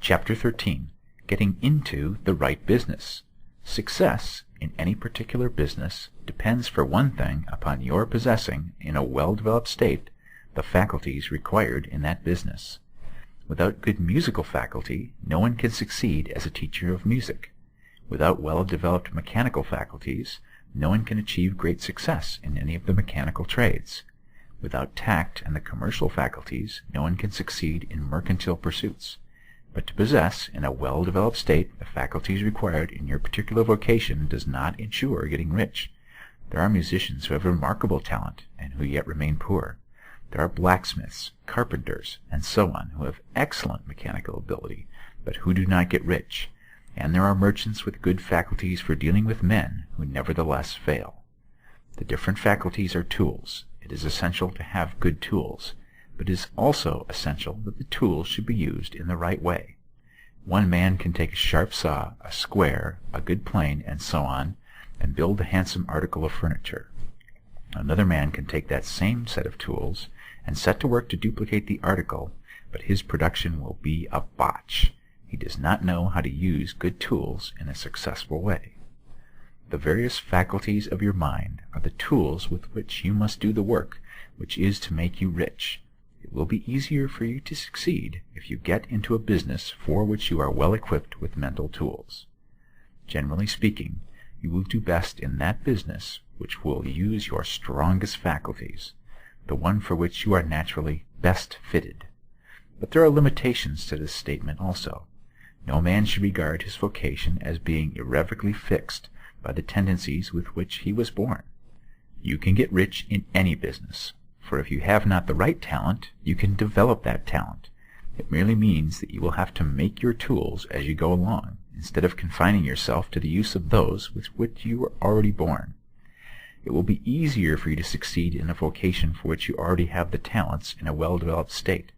Chapter 13. Getting into the right business. Success in any particular business depends for one thing upon your possessing, in a well-developed state, the faculties required in that business. Without good musical faculty, no one can succeed as a teacher of music. Without well-developed mechanical faculties, no one can achieve great success in any of the mechanical trades. Without tact and the commercial faculties, no one can succeed in mercantile pursuits. But to possess, in a well-developed state, the faculties required in your particular vocation does not ensure getting rich. There are musicians who have remarkable talent, and who yet remain poor. There are blacksmiths, carpenters, and so on, who have excellent mechanical ability, but who do not get rich. And there are merchants with good faculties for dealing with men, who nevertheless fail. The different faculties are tools. It is essential to have good tools, but it is also essential that the tools should be used in the right way. One man can take a sharp saw, a square, a good plane, and so on, and build a handsome article of furniture. Another man can take that same set of tools and set to work to duplicate the article, but his production will be a botch. He does not know how to use good tools in a successful way. The various faculties of your mind are the tools with which you must do the work which is to make you rich. It will be easier for you to succeed if you get into a business for which you are well equipped with mental tools. Generally speaking, you will do best in that business which will use your strongest faculties, the one for which you are naturally best fitted. But there are limitations to this statement also. No man should regard his vocation as being irrevocably fixed by the tendencies with which he was born. You can get rich in any business, for if you have not the right talent, you can develop that talent. It merely means that you will have to make your tools as you go along, instead of confining yourself to the use of those with which you were already born. It will be easier for you to succeed in a vocation for which you already have the talents in a well-developed state,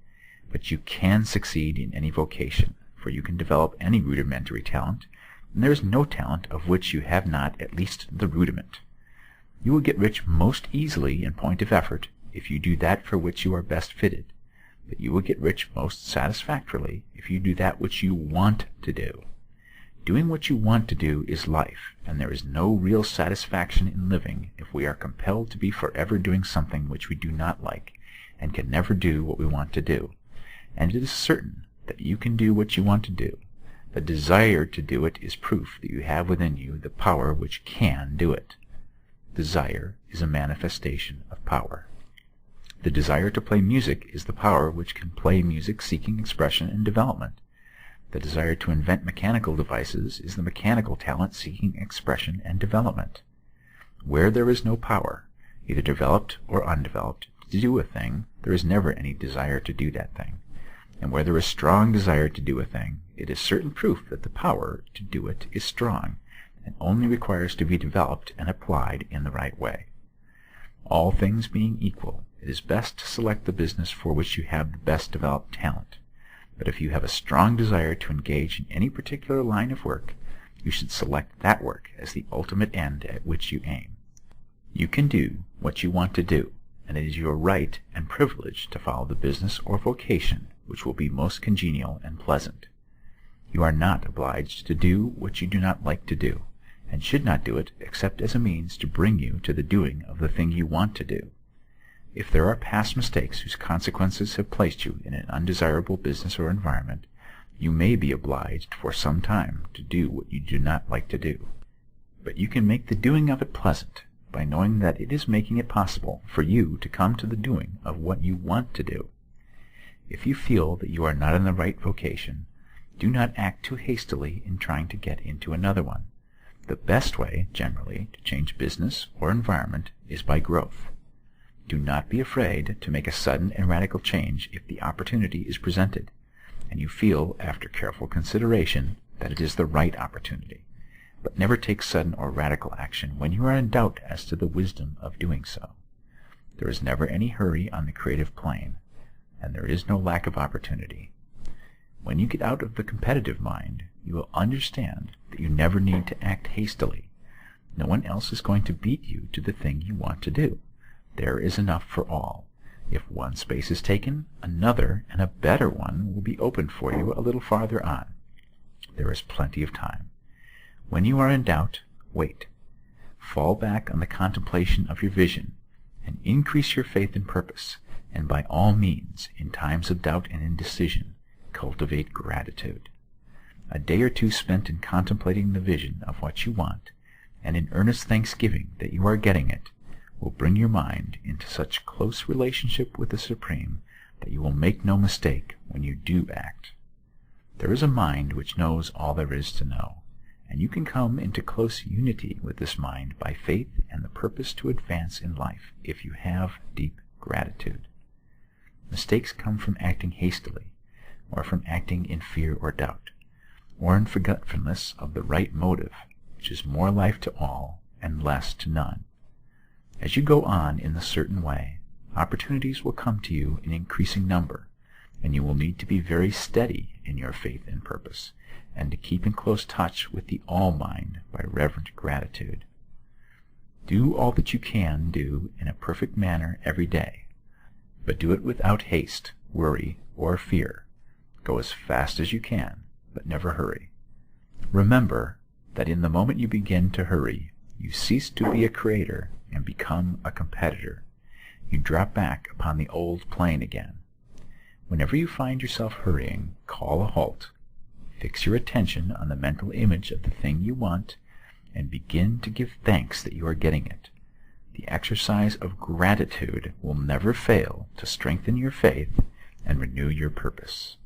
but you can succeed in any vocation, for you can develop any rudimentary talent, and there is no talent of which you have not at least the rudiment. You will get rich most easily in point of effort if you do that for which you are best fitted, but you will get rich most satisfactorily if you do that which you want to do. Doing what you want to do is life, and there is no real satisfaction in living if we are compelled to be forever doing something which we do not like, and can never do what we want to do. And it is certain that you can do what you want to do. The desire to do it is proof that you have within you the power which can do it. Desire is a manifestation of power. The desire to play music is the power which can play music seeking expression and development. The desire to invent mechanical devices is the mechanical talent seeking expression and development. Where there is no power, either developed or undeveloped, to do a thing, there is never any desire to do that thing. And where there is strong desire to do a thing, it is certain proof that the power to do it is strong, and only requires to be developed and applied in the right way. All things being equal, it is best to select the business for which you have the best developed talent. But if you have a strong desire to engage in any particular line of work, you should select that work as the ultimate end at which you aim. You can do what you want to do, and it is your right and privilege to follow the business or vocation which will be most congenial and pleasant. You are not obliged to do what you do not like to do, and should not do it except as a means to bring you to the doing of the thing you want to do. If there are past mistakes whose consequences have placed you in an undesirable business or environment, you may be obliged for some time to do what you do not like to do. But you can make the doing of it pleasant by knowing that it is making it possible for you to come to the doing of what you want to do. If you feel that you are not in the right vocation, do not act too hastily in trying to get into another one. The best way, generally, to change business or environment is by growth. Do not be afraid to make a sudden and radical change if the opportunity is presented, and you feel, after careful consideration, that it is the right opportunity. But never take sudden or radical action when you are in doubt as to the wisdom of doing so. There is never any hurry on the creative plane, and there is no lack of opportunity. When you get out of the competitive mind, you will understand that you never need to act hastily. No one else is going to beat you to the thing you want to do. There is enough for all. If one space is taken, another and a better one will be opened for you a little farther on. There is plenty of time. When you are in doubt, wait. Fall back on the contemplation of your vision, and increase your faith and purpose, and by all means, in times of doubt and indecision, cultivate gratitude. A day or two spent in contemplating the vision of what you want, and in earnest thanksgiving that you are getting it, will bring your mind into such close relationship with the Supreme that you will make no mistake when you do act. There is a mind which knows all there is to know, and you can come into close unity with this mind by faith and the purpose to advance in life if you have deep gratitude. Mistakes come from acting hastily, or from acting in fear or doubt, or in forgetfulness of the right motive, which is more life to all and less to none. As you go on in the certain way, opportunities will come to you in increasing number, and you will need to be very steady in your faith and purpose, and to keep in close touch with the All-Mind by reverent gratitude. Do all that you can do in a perfect manner every day, but do it without haste, worry, or fear. Go as fast as you can, but never hurry. Remember that in the moment you begin to hurry, you cease to be a creator and become a competitor. You drop back upon the old plane again. Whenever you find yourself hurrying, call a halt. Fix your attention on the mental image of the thing you want, and begin to give thanks that you are getting it. The exercise of gratitude will never fail to strengthen your faith and renew your purpose.